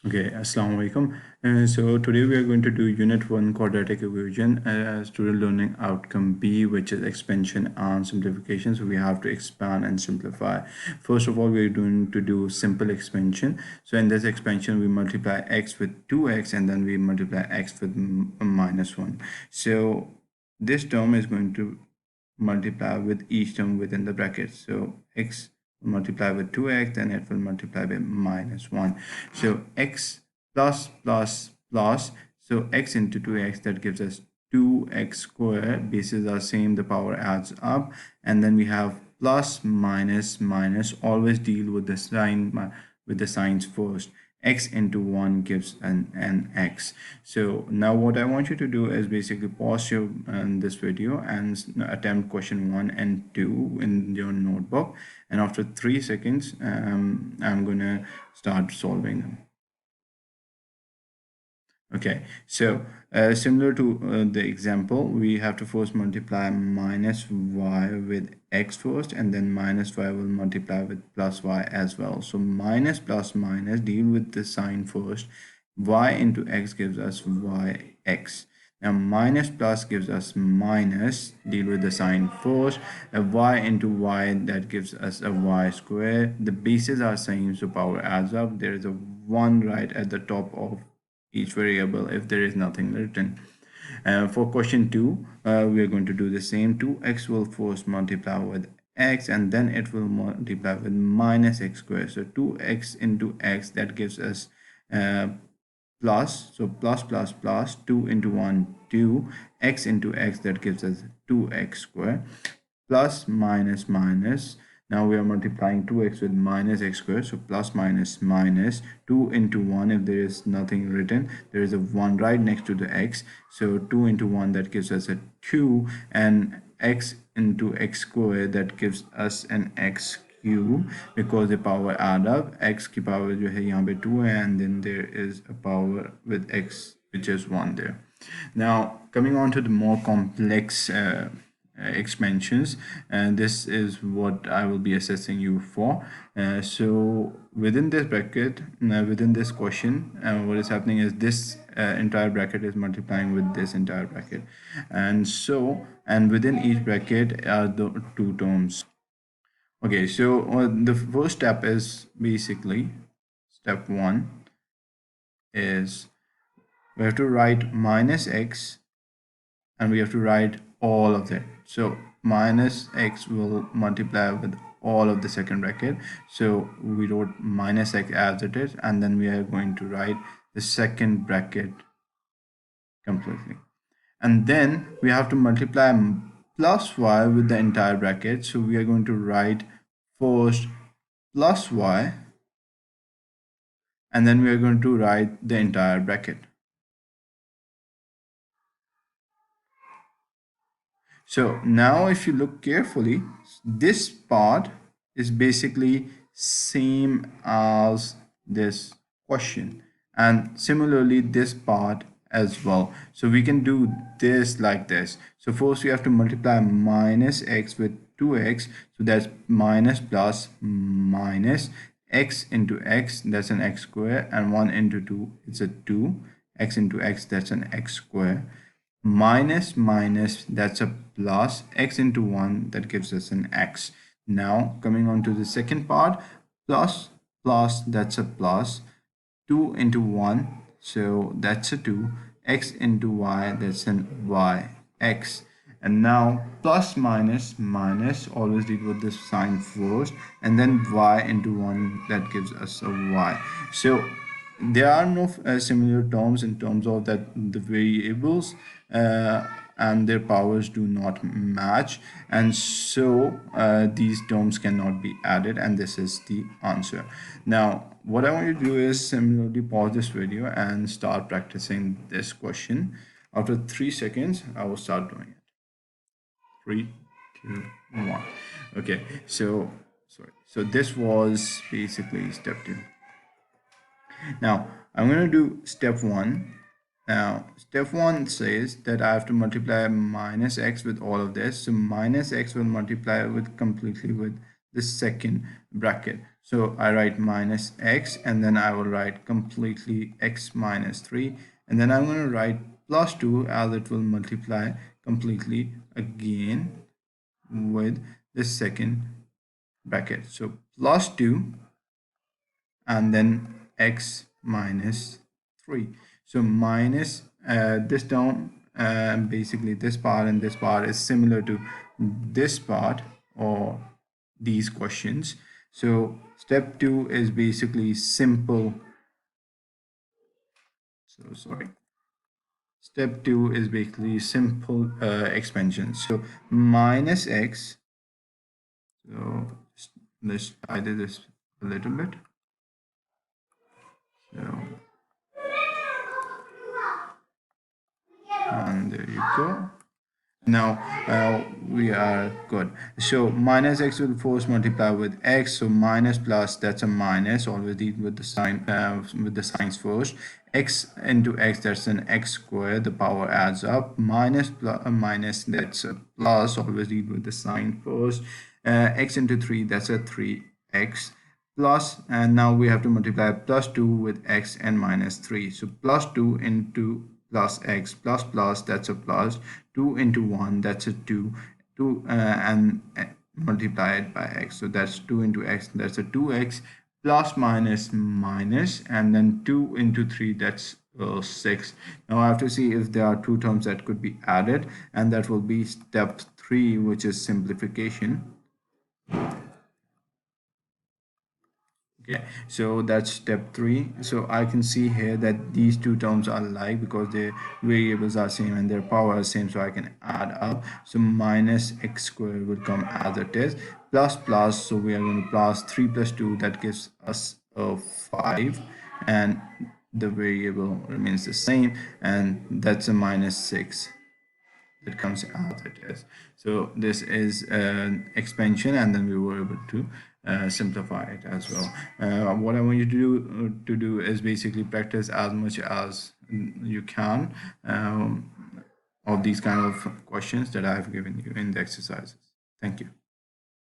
Okay, Assalamu alaikum. So today we are going to do Unit 1 Quadratic Equation Student Learning Outcome B, which is expansion and simplification. So we have to expand and simplify. First of all, we're going to do simple expansion. So in this expansion, we multiply x with 2x and then we multiply x with minus 1. So this term is going to multiply with each term within the bracket. So x multiply with 2x, then it will multiply with minus 1. So x plus plus plus, so x into 2x, that gives us 2x squared. Bases are same, the power adds up, and then we have plus minus minus. Always deal with the signs first. X into 1 gives an x. So now what I want you to do is basically pause this video and attempt question 1 and 2 in your notebook, and after 3 seconds I'm gonna start solving them. Okay, so similar to the example, we have to first multiply minus y with x first, and then minus y will multiply with plus y as well. So minus plus minus, deal with the sign first. Y into x gives us yx. Now minus plus gives us minus, deal with the sign first. A y into y, that gives us a y square. The bases are same, so power adds up. There is a 1 right at the top of each variable if there is nothing written. For question 2, we are going to do the same. 2x will first multiply with x, and then it will multiply with minus x squared. So 2x into x, that gives us plus, so plus plus plus, 2 into 1 2, x into x, that gives us 2x squared, plus minus minus. Now we are multiplying 2x with minus x squared, so plus minus minus, 2 into 1, if there is nothing written, there is a 1 right next to the x, so 2 into 1, that gives us a 2, and x into x squared, that gives us an x cube, because the power add up. X की power जो है यहाँ पे 2 है, and then there is a power with x which is 1 there. Now coming on to the more complex expansions, and this is what I will be assessing you for. So within this bracket, within this question, what is happening is this entire bracket is multiplying with this entire bracket, and within each bracket are the two terms. Okay, so the first step is basically step 1 is we have to write minus x, and we have to write all of that. So minus x will multiply with all of the second bracket. So we wrote minus x as it is, and then we are going to write the second bracket completely. And then we have to multiply plus y with the entire bracket. So we are going to write first plus y, and then we are going to write the entire bracket. So now if you look carefully, this part is basically same as this question, and similarly this part as well. So we can do this like this. So first we have to multiply minus x with 2x, so that's minus plus minus, x into x, that's an x square, and 1 into 2, it's a 2, x into x, that's an x square, minus minus, that's a plus, x into 1, that gives us an x. Now coming on to the second part, plus plus, that's a plus, 2 into 1, so that's a 2, x into y, that's an y, x. And now plus minus minus, always deal with this sign first, and then y into 1, that gives us a y. So there are no similar terms in terms of that the variables and their powers do not match, and so these terms cannot be added, and this is the answer. Now what I want you to do is similarly pause this video and start practicing this question. After 3 seconds I will start doing it. 3 2 1. Okay, so this was basically step 2. Now I'm going to do step 1. Now step 1 says that I have to multiply minus x with all of this. So minus x will multiply with completely with the second bracket. So I write minus x, and then I will write completely x minus 3, and then I'm going to write plus 2 as it will multiply completely again with the second bracket. So plus 2 and then x minus 3. So minus this term, basically this part and this part is similar to this part or these questions. So step 2 is basically simple. So sorry. Step 2 is basically simple expansion. So minus x. So let's tidy this a little bit. So, and there you go. Now we are good. So minus x will force multiply with x. So minus plus, that's a minus. Always deal with the sign with the signs first. X into x, that's an x squared. The power adds up. Minus plus minus, that's a plus. Always deal with the sign first. X into 3, that's a 3x plus, and now we have to multiply plus 2 with x and minus 3. So plus 2 into plus x plus plus, that's a plus. 2 into 1, that's a 2. 2 and multiply it by x. So that's 2 into x, that's a 2x, plus minus minus, and then 2 into 3, that's 6. Now I have to see if there are two terms that could be added, and that will be step 3, which is simplification. Okay, so that's step 3. So I can see here that these two terms are alike because their variables are same and their power is same, so I can add up. So minus x squared will come as it is, plus plus, so we are going to plus 3 plus 2, that gives us a 5, and the variable remains the same, and that's a minus 6. It comes as it is. So this is an expansion, and then we were able to simplify it as well. What I want you to do is basically practice as much as you can of these kind of questions that I have given you in the exercises. Thank you.